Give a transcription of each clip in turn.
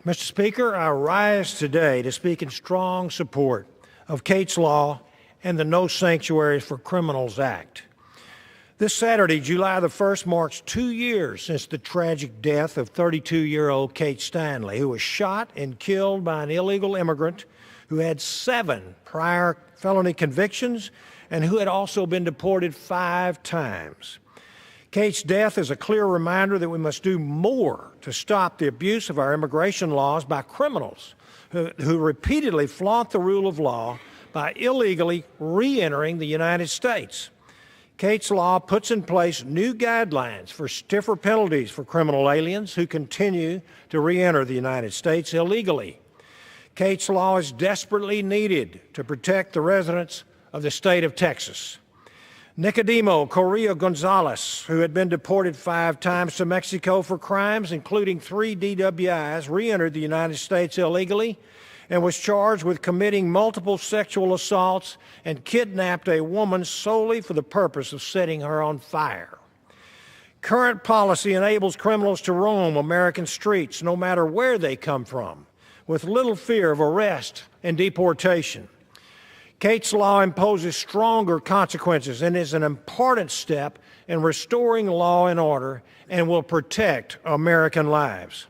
Mr. Speaker, I rise today to speak in strong support of Kate's Law and the No Sanctuaries for Criminals Act. This Saturday, July the 1st, marks 2 years since the tragic death of 32-year-old Kate Stanley, who was shot and killed by an illegal immigrant who had 7 prior felony convictions and who had also been deported 5 times. Kate's death is a clear reminder that we must do more to stop the abuse of our immigration laws by criminals who repeatedly flaunt the rule of law by illegally re-entering the United States. Kate's Law puts in place new guidelines for stiffer penalties for criminal aliens who continue to re-enter the United States illegally. Kate's Law is desperately needed to protect the residents of the state of Texas. Nicodemo Correa Gonzalez, who had been deported 5 times to Mexico for crimes, including 3 DWIs, re-entered the United States illegally and was charged with committing multiple sexual assaults and kidnapped a woman solely for the purpose of setting her on fire. Current policy enables criminals to roam American streets no matter where they come from, with little fear of arrest and deportation. Kate's Law imposes stronger consequences and is an important step in restoring law and order and will protect American lives.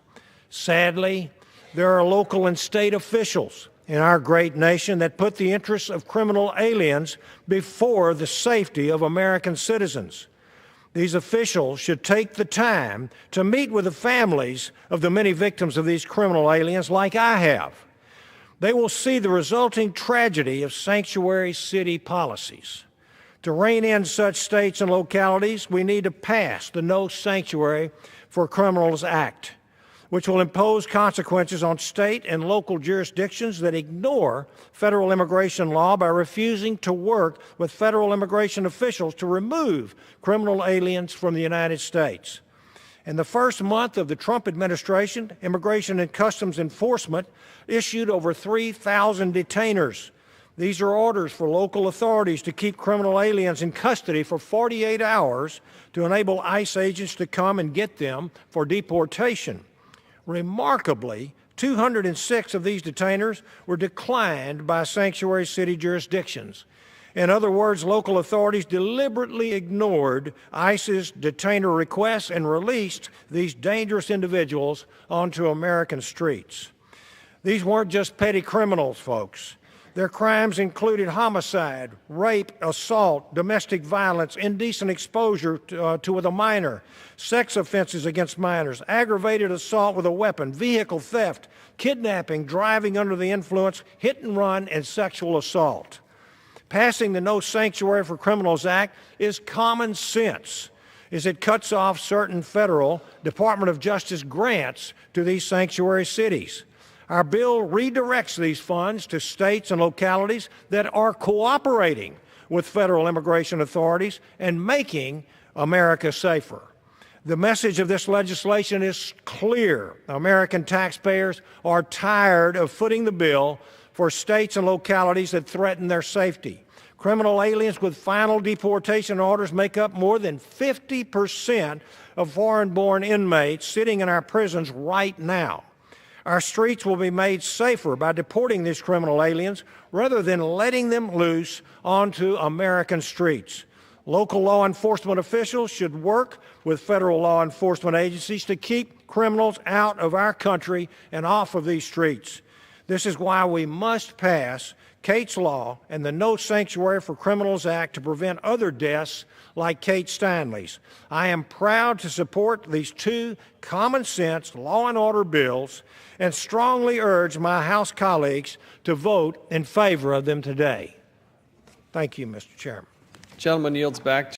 Sadly, there are local and state officials in our great nation that put the interests of criminal aliens before the safety of American citizens. These officials should take the time to meet with the families of the many victims of these criminal aliens like I have. They will see the resulting tragedy of sanctuary city policies. To rein in such states and localities, we need to pass the No Sanctuary for Criminals Act, which will impose consequences on state and local jurisdictions that ignore federal immigration law by refusing to work with federal immigration officials to remove criminal aliens from the United States. In the first month of the Trump administration, Immigration and Customs Enforcement issued over 3,000 detainers. These are orders for local authorities to keep criminal aliens in custody for 48 hours to enable ICE agents to come and get them for deportation. Remarkably, 206 of these detainers were declined by sanctuary city jurisdictions. In other words, local authorities deliberately ignored ICE's detainer requests and released these dangerous individuals onto American streets. These weren't just petty criminals, folks. Their crimes included homicide, rape, assault, domestic violence, indecent exposure to a minor, sex offenses against minors, aggravated assault with a weapon, vehicle theft, kidnapping, driving under the influence, hit and run, and sexual assault. Passing the No Sanctuary for Criminals Act is common sense, as it cuts off certain federal Department of Justice grants to these sanctuary cities. Our bill redirects these funds to states and localities that are cooperating with federal immigration authorities and making America safer. The message of this legislation is clear. American taxpayers are tired of footing the bill for states and localities that threaten their safety. Criminal aliens with final deportation orders make up more than 50% of foreign-born inmates sitting in our prisons right now. Our streets will be made safer by deporting these criminal aliens rather than letting them loose onto American streets. Local law enforcement officials should work with federal law enforcement agencies to keep criminals out of our country and off of these streets. This is why we must pass Kate's Law and the No Sanctuary for Criminals Act to prevent other deaths like Kate Stanley's. I am proud to support these 2 common-sense law and order bills and strongly urge my House colleagues to vote in favor of them today. Thank you, Mr. Chairman. The gentleman yields back.